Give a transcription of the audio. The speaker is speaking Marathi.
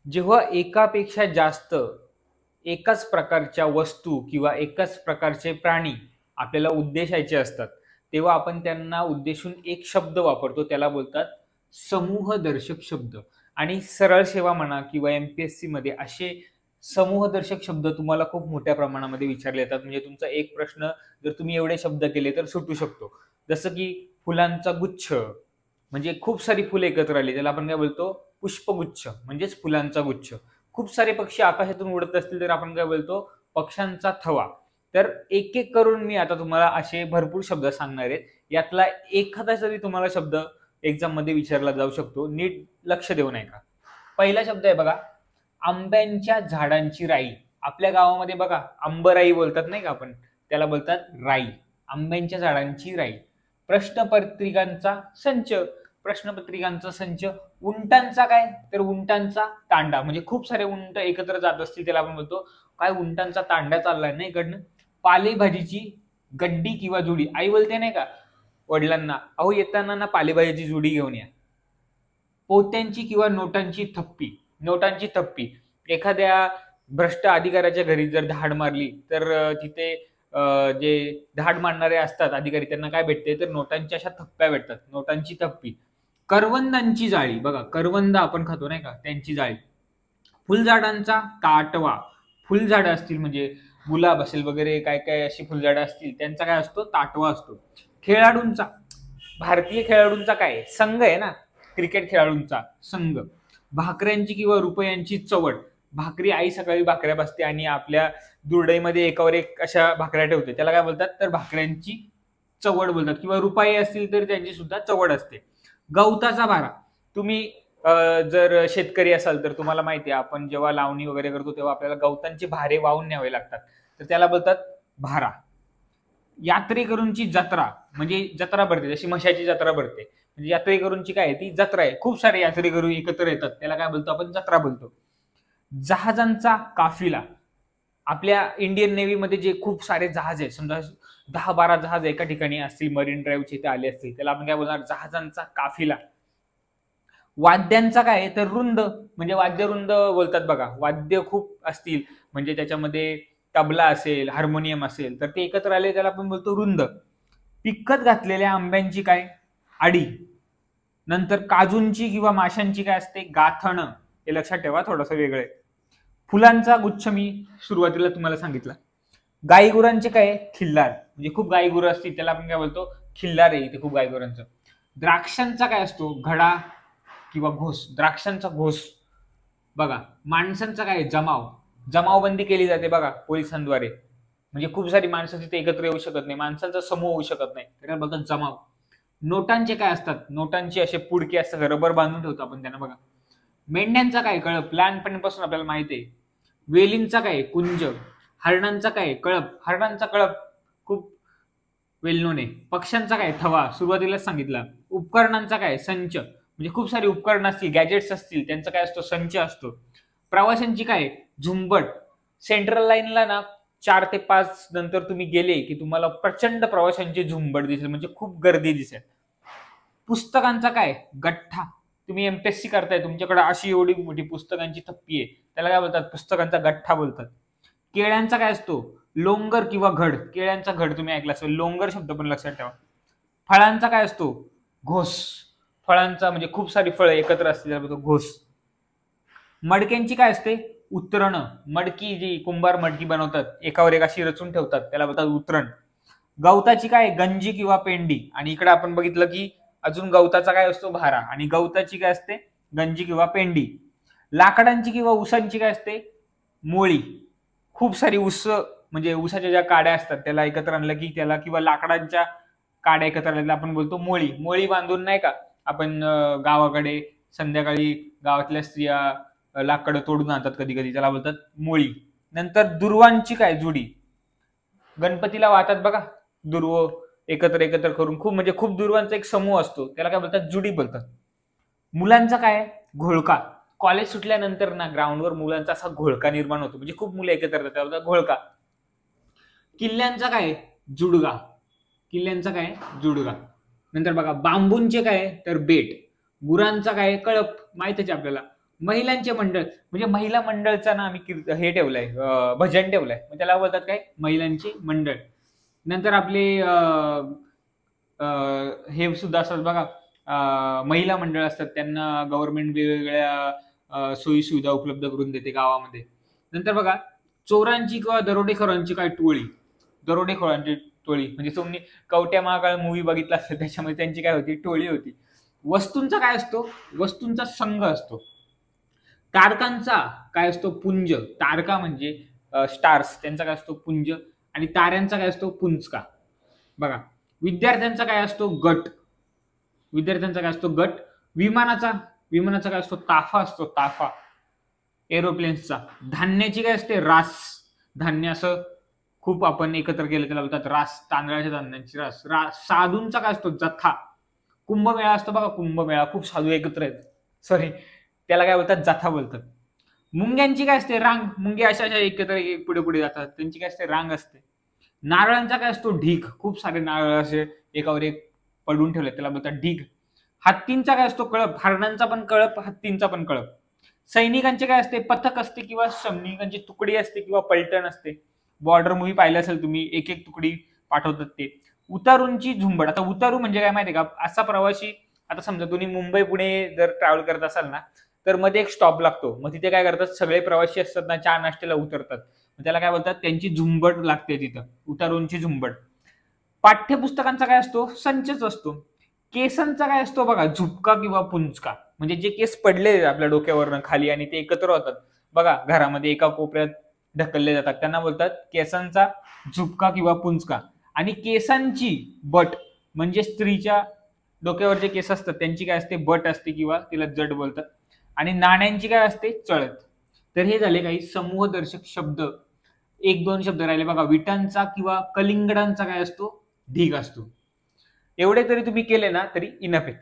जेव्हा एकापेक्षा जास्त एकाच प्रकारच्या वस्तू किंवा एकाच प्रकारचे प्राणी आपल्याला उद्देशायचे असतात, तेव्हा आपण त्यांना उद्देशून एक शब्द वापरतो, त्याला बोलतात समूहदर्शक शब्द. आणि सरळ सेवा म्हणा किंवा MPSC मध्ये असे समूहदर्शक शब्द तुम्हाला खूप मोठ्या प्रमाणामध्ये विचारले जातात. म्हणजे तुमचा एक प्रश्न जर तुम्ही एवढे शब्द केले तर सुटू शकतो. जसं की फुलांचा गुच्छ, म्हणजे खूप सारी फुले एकत्र आली, त्याला आपण काय बोलतो? पुष्पगुच्छ, म्हणजेच फुलांचा गुच्छ. खूप सारे पक्षी आकाशातून उडत असतील तर आपण काय बोलतो? पक्ष्यांचा थवा. तर एक एक करून मी आता तुम्हाला असे भरपूर शब्द सांगणार आहेत. यातला एखादा जरी तुम्हाला शब्द एक्झाम मध्ये विचारला जाऊ शकतो, नीट लक्ष देऊन ऐका. पहिला शब्द आहे बघा, आंब्यांच्या झाडांची राई. आपल्या गावामध्ये बघा आंबराई बोलतात नाही का आपण, त्याला बोलतात राई. आंब्यांच्या झाडांची राई. प्रश्नपत्रिकांचा संच. प्रश्नपत्रिकांचा संच. उंटांचा काय? तर उंटांचा तांडा. म्हणजे खूप सारे उंट एकत्र जात असतील त्याला आपण बोलतो काय? उंटांचा तांडा चाललाय ना इकडनं. पालेभाजीची गड्डी किंवा जुडी. आई बोलते नाही का वडिलांना, अहो येताना ना पालेभाजीची जुडी घेऊन या. पोत्यांची किंवा नोटांची थप्पी. नोटांची थप्पी. एखाद्या भ्रष्ट अधिकाऱ्याच्या घरी जर धाड मारली तर तिथे जे धाड मारणारे असतात अधिकारी, त्यांना काय भेटते? तर नोटांच्या अशा थप्प्या भेटतात. नोटांची थप्पी. करवंदांची जाळी. बघा करवंद आपण खातो नाही का, त्यांची जाळी. फुलझाडांचा ताटवा. फुलझाडं असतील म्हणजे गुलाब असेल वगैरे काय काय अशी फुलझाडं असतील, त्यांचा काय असतो? ताटवा असतो. खेळाडूंचा, भारतीय खेळाडूंचा काय? संघ आहे ना, क्रिकेट खेळाडूंचा संघ. भाकऱ्यांची किंवा रुपयांची चवड. भाकरी, आई सकाळी भाकऱ्या बसते आणि आपल्या दुर्डईमध्ये एकावर एक अशा भाकऱ्या ठेवते, त्याला काय बोलतात? तर भाकऱ्यांची चवड बोलतात. किंवा रुपये असतील तर त्यांची सुद्धा चवड असते. गवताचा भारा. तुम्ही जर शेतकरी असाल तर तुम्हाला माहिती आहे, आपण जेव्हा लावणी वगैरे करतो तेव्हा आपल्याला गवतांचे भारे वाहून न्यावे लागतात, तर त्याला बोलतात भारा. यात्रेकरूंची जत्रा. म्हणजे जत्रा भरते, जशी म्हशाची जत्रा भरते, म्हणजे यात्रेकरूंची काय? ती जत्रा आहे. खूप सारे यात्रेकरू एकत्र येतात, त्याला काय बोलतो? आपण जत्रा बोलतो. जहाजांचा काफिला. आपल्या इंडियन नेव्हीमध्ये जे खूप सारे जहाज आहेत, समजा 10-12 जहाज एका ठिकाणी असतील, मरीन ड्राईव्हचे इथे आले असतील, त्याला आपण काय बोलणार? जहाजांचा काफिला. वाद्यांचा काय? तर रुंद. म्हणजे वाद्य रुंद बोलतात बघा. वाद्य खूप असतील म्हणजे त्याच्यामध्ये तबला असेल, हार्मोनियम असेल, तर ते एकत्र आले त्याला आपण बोलतो रुंद. पिकत घातलेल्या आंब्यांची काय? आडी. नंतर काजूंची किंवा माशांची काय असते? गाथण. हे लक्षात ठेवा, थोडंसं वेगळं आहे. फुलांचा गुच्छ मी सुरुवातीला तुम्हाला सांगितलं. गाईगुरांचे काय? खिल्लार. म्हणजे खूप गाईगुरं असतील त्याला आपण काय बोलतो? खिल्लार आहे इथे खूप गाईगुरांचं. द्राक्षांचा काय असतो? घडा किंवा घोस. द्राक्षांचा घोस. बघा माणसांचा काय? जमाव. जमावबंदी केली जाते बघा पोलिसांद्वारे, म्हणजे खूप सारी माणसं तिथे एकत्र येऊ शकत नाही, माणसांचा समूह होऊ शकत नाही, त्याला बोलतात जमाव. नोटांचे काय असतात? नोटांचे असे पुडके असतात, रबर बांधून ठेवतो आपण त्यांना बघा. मेंढ्यांचा काय? कळप. लहानपणीपासून आपल्याला माहिती आहे. वेलींचा काय? कुंज. हरणांचा काय? कळप. हरणांचा कळप खूप वेल नोन आहे. पक्ष्यांचा काय? थवा. सुरुवातीलाच सांगितलं. उपकरणांचा काय? संच. म्हणजे खूप सारी उपकरणं असतील, गॅजेट्स असतील, त्यांचा काय असतो? संच असतो. प्रवाशांची काय? झुंबड. सेंट्रल लाईनला ना 4 ते 5 नंतर तुम्ही गेले की तुम्हाला प्रचंड प्रवाशांची झुंबड दिसेल, म्हणजे खूप गर्दी दिसेल. पुस्तकांचा काय? गठ्ठा. तुम्ही MPSC करताय, तुमच्याकडे अशी एवढी मोठी पुस्तकांची थप्पी आहे, त्याला काय बोलतात? पुस्तकांचा गठ्ठा बोलतात. केळ्यांचा काय असतो? लोंगर किंवा घड. केळ्यांचा घड तुम्ही ऐकला असेल, लोंगर शब्द पण लक्षात ठेवा. फळांचा काय असतो? घोस. फळांचा म्हणजे खूप सारी फळं एकत्र असतील त्याला बोलतो घोस. मडक्यांची काय असते? उतरणं. मडकी, जी कुंभार मडकी बनवतात एकावर एक अशी रचून ठेवतात, त्याला बोलतात उतरण. गवताची काय? गंजी किंवा पेंडी. आणि इकडे आपण बघितलं की अजून गवताचा काय असतो? भारा. आणि गवताची काय असते? गंजी किंवा पेंडी. लाकडांची किंवा उसांची काय असते? मोळी. खूप सारी ऊस, म्हणजे ऊसाच्या ज्या काड्या असतात त्याला एकत्र आणलं की त्याला, किंवा लाकडांच्या काड्या एकत्र आणल्या आपण बोलतो मोळी. मोळी बांधून नाही का आपण गावाकडे संध्याकाळी गावातल्या स्त्रिया लाकडं तोडून आणतात कधी कधी, त्याला बोलतात मोळी. नंतर दुर्वांची काय? जुडी. गणपतीला वाहतात बघा दुर्व, एकत्र एकत्र करून खूप, म्हणजे खूप दुर्वांचा एक समूह असतो, त्याला काय बोलतात? जुडी बोलतात. मुलांचा काय? घोळका. कॉलेज सुटल्यानंतर ना ग्राउंडवर मुलांचा असा घोळका निर्माण होतो, म्हणजे खूप मुलं एकत्र येतात, त्याला बोलतात घोळका. किल्ल्यांचा काय? जुडगा. किल्ल्यांचा काय? जुडगा. नंतर बघा बांबूंचे काय? तर बेट. गुरांचा काय? कळप. माहितच आहे आपल्याला. महिलांचे मंडळ म्हणजे महिला मंडळचा ना आम्ही हे ठेवलंय, भजन ठेवलंय, मग त्याला बोलतात काय, महिलांची मंडळ. नंतर आपले हे सुद्धा असतात बघा, महिला मंडळ असतात, त्यांना गव्हर्नमेंट वेगवेगळ्या सोयी सुविधा उपलब्ध करून देते गावामध्ये. नंतर बघा, चोरांची किंवा दरोडेखोरांची काय टोळी, दरोडेखोरांची टोळी म्हणजे तुम्ही कवट्या महाकाळ मूवी बघितला असेल, त्याच्यामध्ये त्यांची काय होती, टोळी होती. वस्तूंचा काय असतो, वस्तूंचा संघ असतो. तारकांचा काय असतो, पुंज. तारका म्हणजे स्टार्स, त्यांचा काय असतो, पुंज. आणि ताऱ्यांचा काय असतो, पुंजका. बघा, विद्यार्थ्यांचा काय असतो, गट. विद्यार्थ्यांचा काय असतो, गट. विमानाचा काय असतो, ताफा असतो, ताफा एरोप्लेन्सचा. धान्याची काय असते, रास. धान्य असं खूप आपण एकत्र केलं त्याला बोलतात रास, तांदळाच्या धान्यांची रास. साधूंचा काय असतो, जथा. कुंभमेळा असतो बघा, कुंभमेळा, खूप साधू एकत्र आहेत, सॉरी, त्याला काय बोलतात, जथा बोलतात. मुंग्यांची काय असते, रांग. मुंगे अशा अशा एकत्र पुढे पुढे जातात, त्यांची काय असते, रांग असते. नारळांचा काय असतो, ढीग. खूप सारे नारळ असे एकावर एक पडून ठेवले, त्याला बोलतात ढीग. हत्तींचा काय असतो, कळप. हरणांचा पण कळप, हत्तींचा पण कळप. सैनिकांचे काय असते, पथक असते किंवा सैनिकांची तुकडी असते किंवा पलटण असते. बॉर्डर मूवी पाहिलं असेल तुम्ही, एक एक तुकडी पाठवतात ते. उतारूंची झुंबड. आता उतारू म्हणजे काय माहितीये का, असा प्रवासी, आता समजा तुम्ही मुंबई पुणे जर ट्रॅव्हल करत असाल ना, तर मध्ये एक स्टॉप लागतो, मग तिथे काय करतात, सगळे प्रवासी असतात ना, चहा नाश्त्याला उतरतात, त्याला काय बोलतात, त्यांची झुंबड लागते तिथं, उतारूंची झुंबड. पाठ्यपुस्तकांचा काय असतो, संचच असतो. केसांचा काय असतो बघा, झुपका किंवा पुंचका. म्हणजे जे केस पडले आपल्या डोक्यावरनं खाली आणि ते एकत्र होतात बघा घरामध्ये, एका कोपऱ्यात ढकलले जातात, त्यांना बोलतात केसांचा झुपका किंवा पुंचका. आणि केसांची बट म्हणजे स्त्रीच्या डोक्यावर जे केस असतात त्यांची काय असते, बट असते किंवा तिला जड बोलतात. आणि नाण्यांची काय असते, चळत. तर हे झाले काही समूहदर्शक शब्द. एक दोन शब्द राहिले बघा, विटांचा किंवा कलिंगडांचा काय असतो, ढीग असतो. एवढे तरी तुम्ही केले ना तरी इनफ आहेत.